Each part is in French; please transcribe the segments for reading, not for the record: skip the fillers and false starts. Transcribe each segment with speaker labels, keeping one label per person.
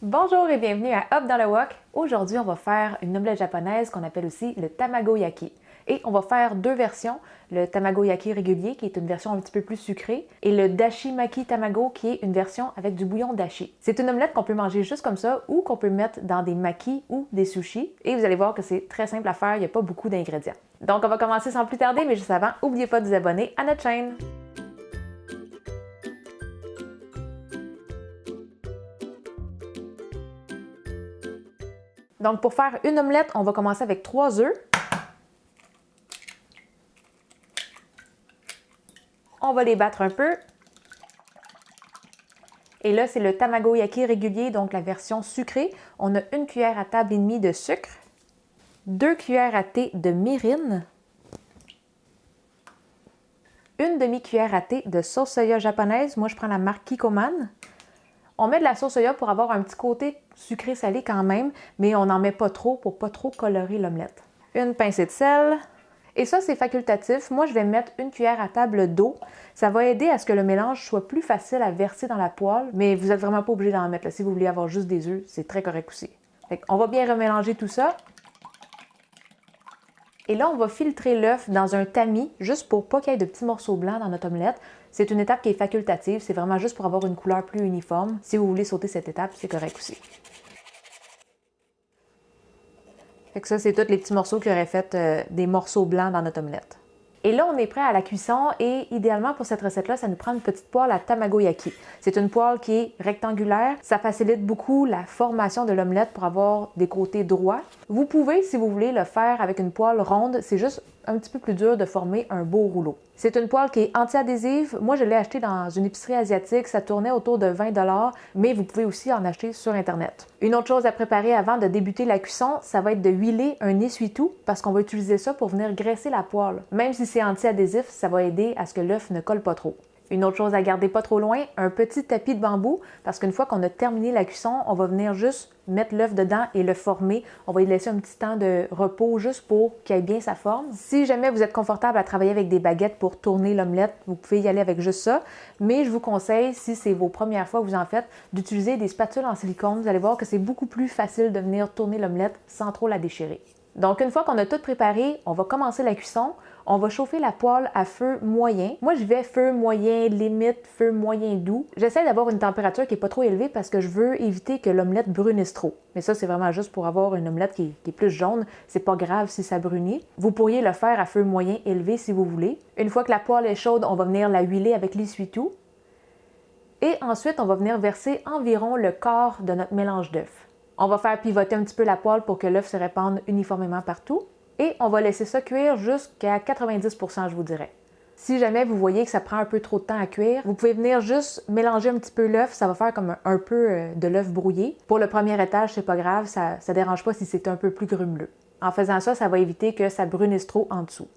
Speaker 1: Bonjour et bienvenue à Hop dans le Wok. Aujourd'hui, on va faire une omelette japonaise qu'on appelle aussi le tamagoyaki. Et on va faire deux versions, le tamagoyaki régulier qui est une version un petit peu plus sucrée et le dashi maki tamago qui est une version avec du bouillon dashi. C'est une omelette qu'on peut manger juste comme ça ou qu'on peut mettre dans des makis ou des sushis et vous allez voir que c'est très simple à faire, il n'y a pas beaucoup d'ingrédients. Donc on va commencer sans plus tarder, mais juste avant, n'oubliez pas de vous abonner à notre chaîne. Donc pour faire une omelette, on va commencer avec 3 œufs. On va les battre un peu. Et là, c'est le tamagoyaki régulier, donc la version sucrée. On a 1 cuillère à table et demie de sucre, 2 cuillères à thé de mirin, 1 demi-cuillère à thé de sauce soya japonaise. Moi, je prends la marque Kikkoman. On met de la sauce soya pour avoir un petit côté sucré-salé quand même, mais on n'en met pas trop pour pas trop colorer l'omelette. 1 pincée de sel. Et ça, c'est facultatif. Moi, je vais mettre 1 cuillère à table d'eau. Ça va aider à ce que le mélange soit plus facile à verser dans la poêle, mais vous n'êtes vraiment pas obligé d'en mettre. Là. Si vous voulez avoir juste des œufs, c'est très correct aussi. On va bien remélanger tout ça. Et là, on va filtrer l'œuf dans un tamis, juste pour pas qu'il y ait de petits morceaux blancs dans notre omelette. C'est une étape qui est facultative, c'est vraiment juste pour avoir une couleur plus uniforme. Si vous voulez sauter cette étape, c'est correct aussi. Fait que ça, c'est tous les petits morceaux qui auraient fait des morceaux blancs dans notre omelette. Et là, on est prêt à la cuisson et idéalement pour cette recette-là, ça nous prend une petite poêle à tamagoyaki. C'est une poêle qui est rectangulaire. Ça facilite beaucoup la formation de l'omelette pour avoir des côtés droits. Vous pouvez, si vous voulez, le faire avec une poêle ronde. C'est juste un petit peu plus dur de former un beau rouleau. C'est une poêle qui est anti-adhésive. Moi, je l'ai achetée dans une épicerie asiatique. Ça tournait autour de 20 $, mais vous pouvez aussi en acheter sur Internet. Une autre chose à préparer avant de débuter la cuisson, ça va être de huiler un essuie-tout parce qu'on va utiliser ça pour venir graisser la poêle. Même si c'est anti-adhésif, ça va aider à ce que l'œuf ne colle pas trop. Une autre chose à garder pas trop loin, un petit tapis de bambou, parce qu'une fois qu'on a terminé la cuisson, on va venir juste mettre l'œuf dedans et le former. On va y laisser un petit temps de repos juste pour qu'il ait bien sa forme. Si jamais vous êtes confortable à travailler avec des baguettes pour tourner l'omelette, vous pouvez y aller avec juste ça. Mais je vous conseille, si c'est vos premières fois que vous en faites, d'utiliser des spatules en silicone. Vous allez voir que c'est beaucoup plus facile de venir tourner l'omelette sans trop la déchirer. Donc, une fois qu'on a tout préparé, on va commencer la cuisson. On va chauffer la poêle à feu moyen. Moi, je vais feu moyen, limite feu moyen doux. J'essaie d'avoir une température qui n'est pas trop élevée parce que je veux éviter que l'omelette brunisse trop. Mais ça, c'est vraiment juste pour avoir une omelette qui est plus jaune. C'est pas grave si ça brunit. Vous pourriez le faire à feu moyen élevé si vous voulez. Une fois que la poêle est chaude, on va venir la huiler avec l'essuie-tout. Et ensuite, on va venir verser environ le quart de notre mélange d'œufs. On va faire pivoter un petit peu la poêle pour que l'œuf se répande uniformément partout. Et on va laisser ça cuire jusqu'à 90%, je vous dirais. Si jamais vous voyez que ça prend un peu trop de temps à cuire, vous pouvez venir juste mélanger un petit peu l'œuf. Ça va faire comme un peu de l'œuf brouillé. Pour le premier étage, c'est pas grave, ça dérange pas si c'est un peu plus grumeleux. En faisant ça, ça va éviter que ça brunisse trop en dessous.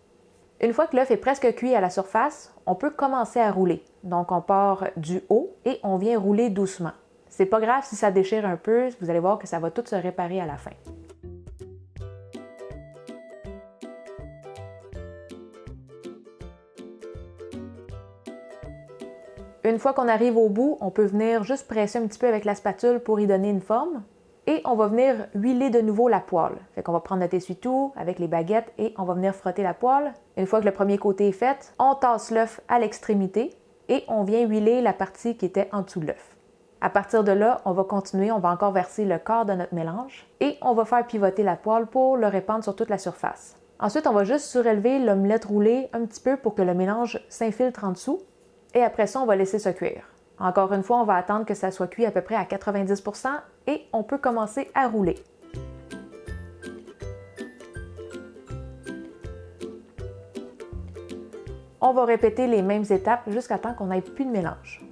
Speaker 1: Une fois que l'œuf est presque cuit à la surface, on peut commencer à rouler. Donc on part du haut et on vient rouler doucement. C'est pas grave si ça déchire un peu, vous allez voir que ça va tout se réparer à la fin. Une fois qu'on arrive au bout, on peut venir juste presser un petit peu avec la spatule pour y donner une forme. Et on va venir huiler de nouveau la poêle. Fait qu'on va prendre notre essuie-tout avec les baguettes et on va venir frotter la poêle. Une fois que le premier côté est fait, on tasse l'œuf à l'extrémité et on vient huiler la partie qui était en dessous de l'œuf. À partir de là, on va continuer, on va encore verser le quart de notre mélange et on va faire pivoter la poêle pour le répandre sur toute la surface. Ensuite, on va juste surélever l'omelette roulée un petit peu pour que le mélange s'infiltre en dessous. Et après ça, on va laisser ça cuire. Encore une fois, on va attendre que ça soit cuit à peu près à 90% et on peut commencer à rouler. On va répéter les mêmes étapes jusqu'à temps qu'on n'ait plus de mélange.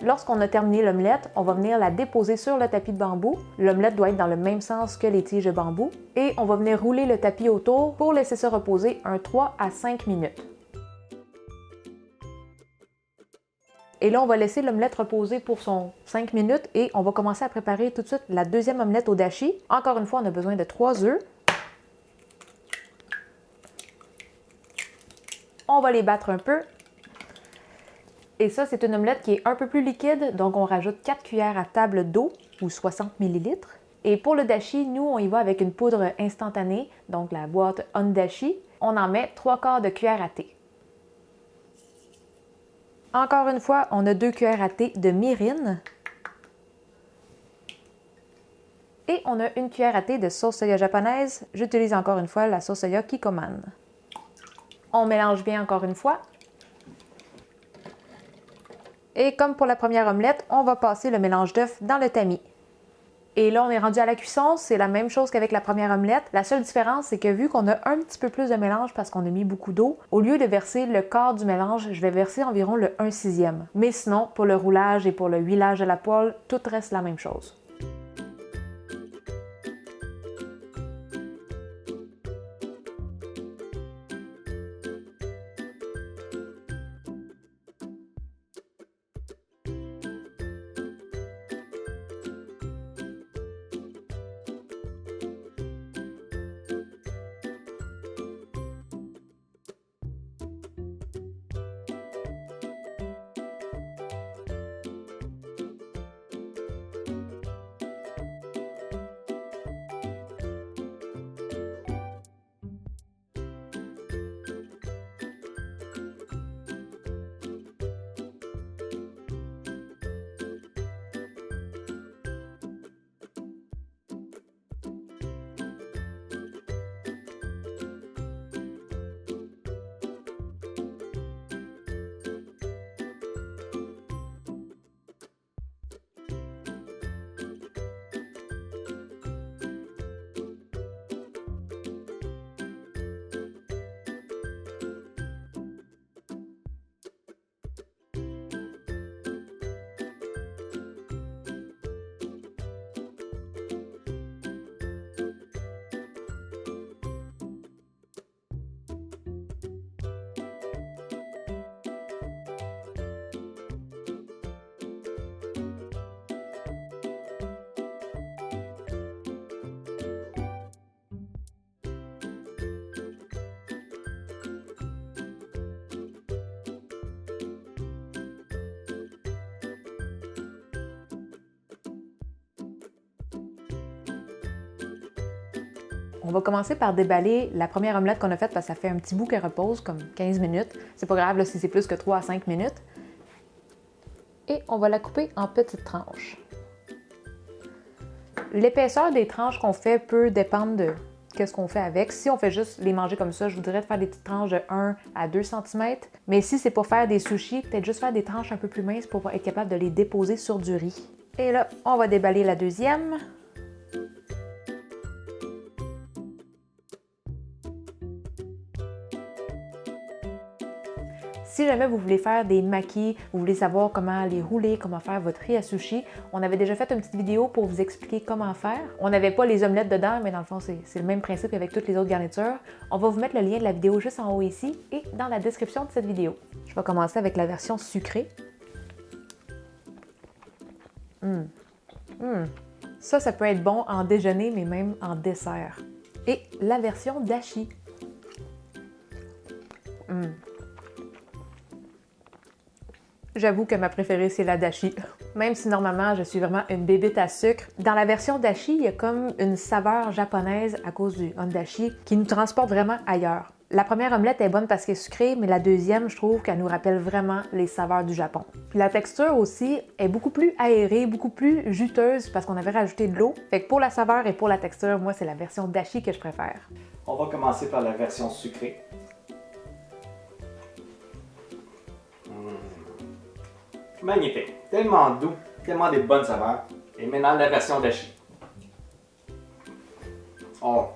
Speaker 1: Lorsqu'on a terminé l'omelette, on va venir la déposer sur le tapis de bambou. L'omelette doit être dans le même sens que les tiges de bambou. Et on va venir rouler le tapis autour pour laisser ça reposer un 3 à 5 minutes. Et là, on va laisser l'omelette reposer pour son 5 minutes et on va commencer à préparer tout de suite la deuxième omelette au dashi. Encore une fois, on a besoin de 3 œufs. On va les battre un peu. Et ça, c'est une omelette qui est un peu plus liquide, donc on rajoute 4 cuillères à table d'eau ou 60 ml. Et pour le dashi, nous, on y va avec une poudre instantanée, donc la boîte Ondashi. On en met 3/4 de cuillère à thé. Encore une fois, on a 2 cuillères à thé de mirin. Et on a 1 cuillère à thé de sauce soya japonaise. J'utilise encore une fois la sauce soya Kikkoman. On mélange bien encore une fois. Et comme pour la première omelette, on va passer le mélange d'œufs dans le tamis. Et là, on est rendu à la cuisson, c'est la même chose qu'avec la première omelette. La seule différence, c'est que vu qu'on a un petit peu plus de mélange parce qu'on a mis beaucoup d'eau, au lieu de verser le quart du mélange, je vais verser environ le 1/6. Mais sinon, pour le roulage et pour le huilage de la poêle, tout reste la même chose. On va commencer par déballer la première omelette qu'on a faite parce que ça fait un petit bout qu'elle repose, comme 15 minutes. C'est pas grave là, si c'est plus que 3 à 5 minutes. Et on va la couper en petites tranches. L'épaisseur des tranches qu'on fait peut dépendre de qu'est-ce qu'on fait avec. Si on fait juste les manger comme ça, je vous dirais de faire des petites tranches de 1 à 2 cm. Mais si c'est pour faire des sushis, peut-être juste faire des tranches un peu plus minces pour être capable de les déposer sur du riz. Et là, on va déballer la deuxième. Si jamais vous voulez faire des makis, vous voulez savoir comment les rouler, comment faire votre riz à sushi, on avait déjà fait une petite vidéo pour vous expliquer comment faire. On n'avait pas les omelettes dedans, mais dans le fond, c'est le même principe qu'avec toutes les autres garnitures. On va vous mettre le lien de la vidéo juste en haut ici et dans la description de cette vidéo. Je vais commencer avec la version sucrée. Ça peut être bon en déjeuner, mais même en dessert. Et la version dashi. J'avoue que ma préférée, c'est la dashi. Même si normalement, je suis vraiment une bébête à sucre. Dans la version dashi, il y a comme une saveur japonaise à cause du ondashi qui nous transporte vraiment ailleurs. La première omelette est bonne parce qu'elle est sucrée, mais la deuxième, je trouve qu'elle nous rappelle vraiment les saveurs du Japon. Puis la texture aussi est beaucoup plus aérée, beaucoup plus juteuse parce qu'on avait rajouté de l'eau. Fait que pour la saveur et pour la texture, moi, c'est la version dashi que je préfère.
Speaker 2: On va commencer par la version sucrée. Magnifique, tellement doux, tellement des bonnes saveurs. Et maintenant la version dashi. Oh!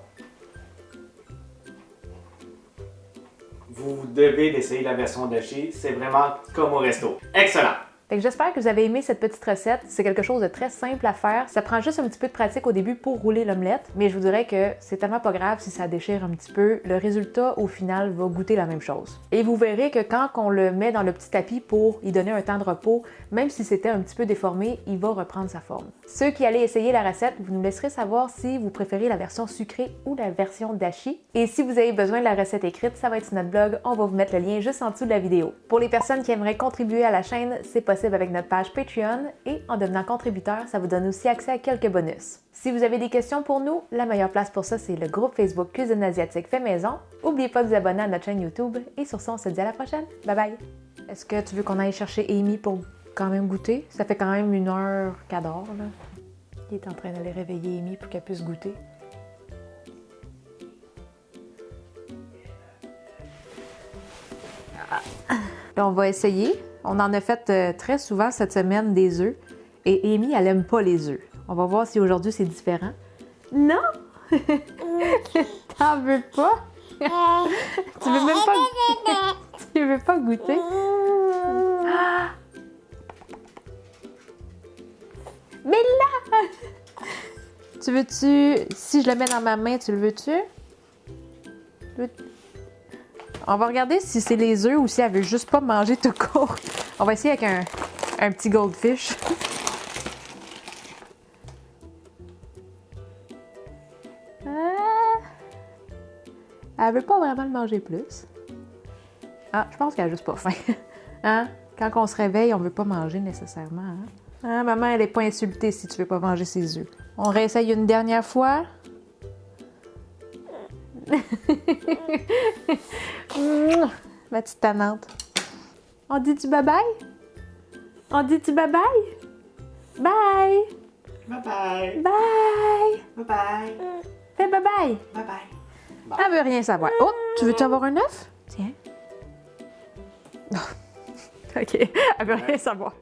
Speaker 2: Vous devez essayer la version dashi, c'est vraiment comme au resto. Excellent!
Speaker 1: Fait que j'espère que vous avez aimé cette petite recette. C'est quelque chose de très simple à faire. Ça prend juste un petit peu de pratique au début pour rouler l'omelette, mais je vous dirais que c'est tellement pas grave si ça déchire un petit peu. Le résultat, au final, va goûter la même chose. Et vous verrez que quand on le met dans le petit tapis pour y donner un temps de repos, même si c'était un petit peu déformé, il va reprendre sa forme. Ceux qui allaient essayer la recette, vous nous laisserez savoir si vous préférez la version sucrée ou la version dashi. Et si vous avez besoin de la recette écrite, ça va être sur notre blog. On va vous mettre le lien juste en dessous de la vidéo. Pour les personnes qui aimeraient contribuer à la chaîne, c'est possible avec notre page Patreon et en devenant contributeur, ça vous donne aussi accès à quelques bonus. Si vous avez des questions pour nous, la meilleure place pour ça, c'est le groupe Facebook Cuisine Asiatique Fait Maison. N'oubliez pas de vous abonner à notre chaîne YouTube et sur ça, on se dit à la prochaine. Bye bye! Est-ce que tu veux qu'on aille chercher Amy pour quand même goûter? Ça fait quand même 1h qu'elle dort, là. Il est en train d'aller réveiller Amy pour qu'elle puisse goûter. Là, on va essayer. On en a fait très souvent cette semaine des œufs. Et Amy, elle aime pas les œufs. On va voir si aujourd'hui c'est différent. Non! T'en veux pas? Tu veux même pas... Tu veux pas goûter? Ah! Mais là! Tu veux-tu... Si je le mets dans ma main, tu le veux-tu? On va regarder si c'est les œufs ou si elle veut juste pas manger tout court. On va essayer avec un petit goldfish. Elle veut pas vraiment le manger plus. Ah, je pense qu'elle a juste pas faim. Hein? Quand on se réveille, on veut pas manger nécessairement. Hein? Hein, maman, elle est pas insultée si tu veux pas manger ses œufs. On réessaye une dernière fois. Ma petite tannante. On dit-tu bye-bye? On dit-tu bye-bye? Bye!
Speaker 2: Bye-bye!
Speaker 1: Bye!
Speaker 2: Bye-bye!
Speaker 1: Fais bye-bye!
Speaker 2: Bye-bye!
Speaker 1: Elle veut rien savoir. Oh, tu veux-tu avoir un œuf? Tiens. OK, elle veut rien savoir.